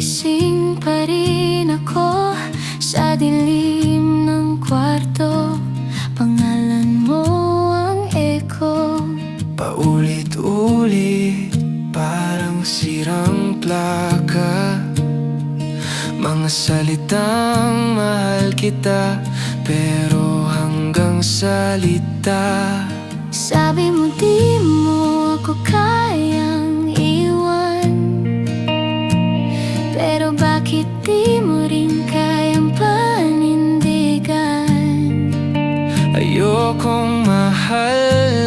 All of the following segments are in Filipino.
Gising pa rin ako sa dilim ng kwarto. Pangalan mo ang echo, paulit-ulit, parang sirang plaka. Mga salitang mahal kita, pero hanggang salita. sabi mo di mo ako kayang iwan, pero bakit di mo rin kayang panindigan? Ayokong mahal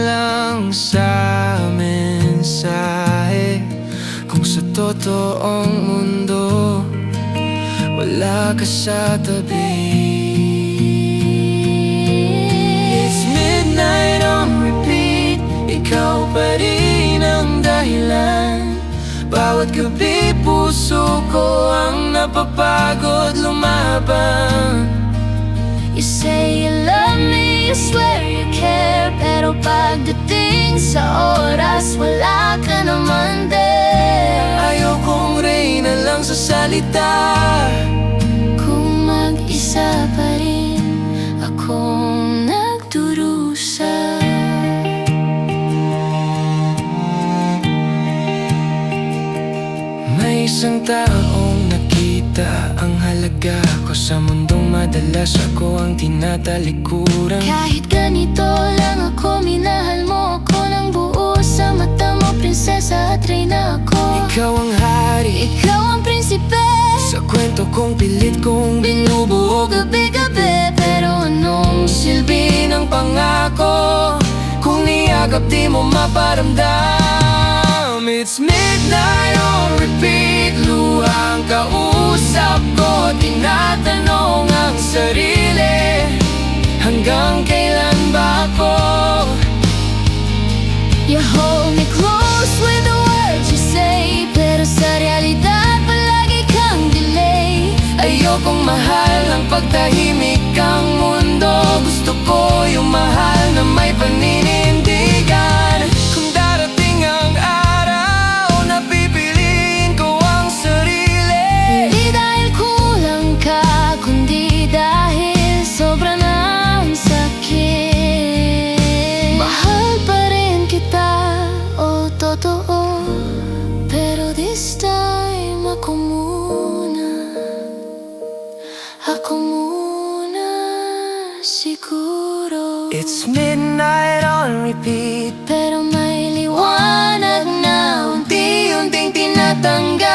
lang sa mensahe, kung sa totoong mundo wala ka sa tabi. It's midnight on repeat, ikaw pa rin ang dahilan. Bawat gabi puso ko ang napapagod lumaban. You say you love me, you swear you care, pero pagdating sa oras wala ka naman din. Ayokong reyna lang sa salita, Kung mag-isa pa rin akong nagdurusa. may isang taong nakita ang halaga ko sa mundong madalas ako ang tinatalikuran. Kahit ganito lang ako, minahal mo ako ng buo. Sa mata mo, prinsesa at reyna ako. Ikaw ang hari, Ikaw ang prinsipe, sa kwento kong pilit kong binubuo gabi-gabi. Pero anong silbi ng pangako kung niyagap di mo maparamdam? It's midnight on repeat, luhang kausap ko, tinatanong ang sarili, hanggang kailan ba ako? You hold me close with the words you say, pero sa realidad palagi kang delay. Ayokong mahal ang pagtahimik ang mundo, gusto ko yung mahal na may paninindigan. Kung darating ang araw na pipiliin ko ang sarili, Hindi dahil kulang ka, kundi dahil sobra na ang sakit. Mahal pa rin kita, oh totoo, pero this time ako muna siguro. it's midnight on repeat, Pero may liwanag na unti-unting tinatanggal.